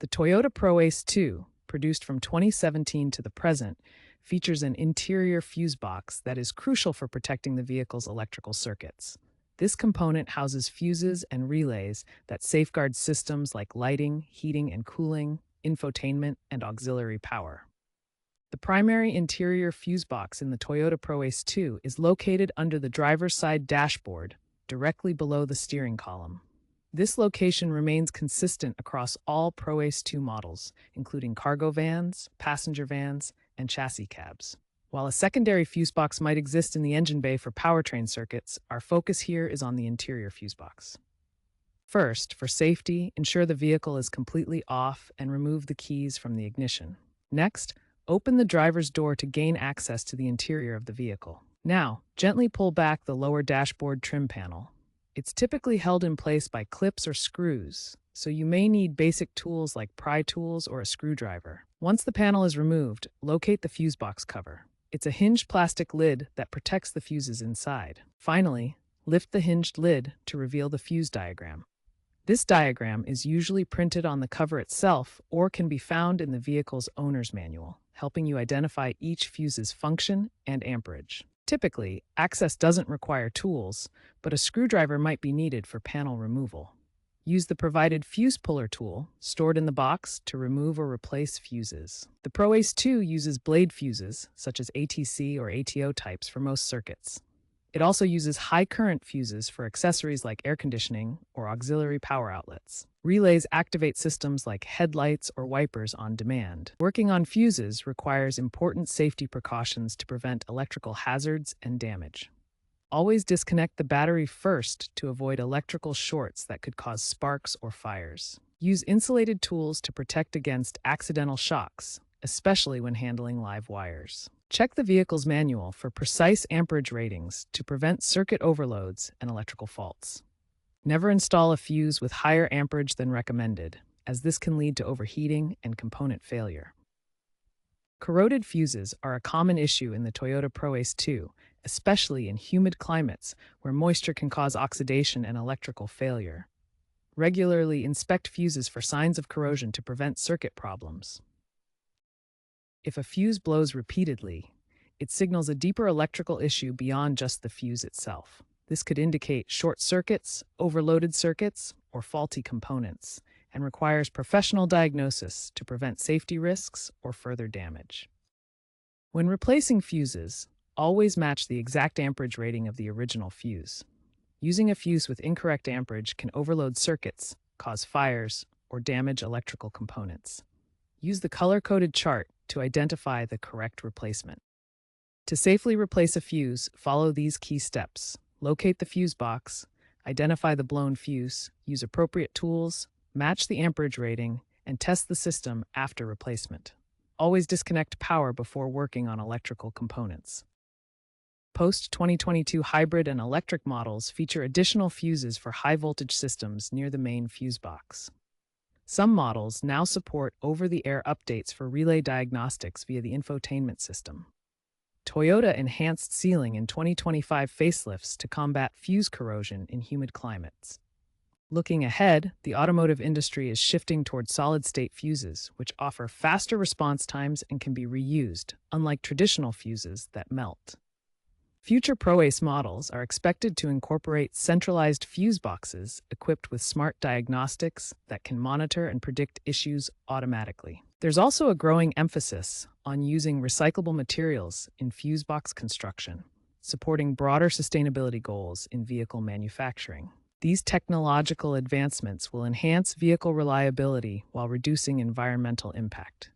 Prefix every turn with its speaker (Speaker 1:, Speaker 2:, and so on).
Speaker 1: The Toyota Proace II, produced from 2017 to the present, features an interior fuse box that is crucial for protecting the vehicle's electrical circuits. This component houses fuses and relays that safeguard systems like lighting, heating and cooling, infotainment, and auxiliary power. The primary interior fuse box in the Toyota Proace II is located under the driver's side dashboard, directly below the steering column. This location remains consistent across all Proace II models, including cargo vans, passenger vans, and chassis cabs. While a secondary fuse box might exist in the engine bay for powertrain circuits, our focus here is on the interior fuse box. First, for safety, ensure the vehicle is completely off and remove the keys from the ignition. Next, open the driver's door to gain access to the interior of the vehicle. Now, gently pull back the lower dashboard trim panel. It's typically held in place by clips or screws, so you may need basic tools like pry tools or a screwdriver. Once the panel is removed, locate the fuse box cover. It's a hinged plastic lid that protects the fuses inside. Finally, lift the hinged lid to reveal the fuse diagram. This diagram is usually printed on the cover itself or can be found in the vehicle's owner's manual, helping you identify each fuse's function and amperage. Typically, access doesn't require tools, but a screwdriver might be needed for panel removal. Use the provided fuse puller tool, stored in the box, to remove or replace fuses. The Proace II uses blade fuses, such as ATC or ATO types, for most circuits. It also uses high-current fuses for accessories like air conditioning or auxiliary power outlets. Relays activate systems like headlights or wipers on demand. Working on fuses requires important safety precautions to prevent electrical hazards and damage. Always disconnect the battery first to avoid electrical shorts that could cause sparks or fires. Use insulated tools to protect against accidental shocks, especially when handling live wires. Check the vehicle's manual for precise amperage ratings to prevent circuit overloads and electrical faults. Never install a fuse with higher amperage than recommended, as this can lead to overheating and component failure. Corroded fuses are a common issue in the Toyota Proace II, especially in humid climates where moisture can cause oxidation and electrical failure. Regularly inspect fuses for signs of corrosion to prevent circuit problems. If a fuse blows repeatedly, it signals a deeper electrical issue beyond just the fuse itself. This could indicate short circuits, overloaded circuits, or faulty components, and requires professional diagnosis to prevent safety risks or further damage. When replacing fuses, always match the exact amperage rating of the original fuse. Using a fuse with incorrect amperage can overload circuits, cause fires, or damage electrical components. Use the color-coded chart to identify the correct replacement. To safely replace a fuse, follow these key steps. Locate the fuse box, identify the blown fuse, use appropriate tools, match the amperage rating, and test the system after replacement. Always disconnect power before working on electrical components. Post-2022 hybrid and electric models feature additional fuses for high-voltage systems near the main fuse box. Some models now support over-the-air updates for relay diagnostics via the infotainment system. Toyota enhanced sealing in 2025 facelifts to combat fuse corrosion in humid climates. Looking ahead, the automotive industry is shifting toward solid-state fuses, which offer faster response times and can be reused, unlike traditional fuses that melt. Future Proace models are expected to incorporate centralized fuse boxes equipped with smart diagnostics that can monitor and predict issues automatically. There's also a growing emphasis on using recyclable materials in fuse box construction, supporting broader sustainability goals in vehicle manufacturing. These technological advancements will enhance vehicle reliability while reducing environmental impact.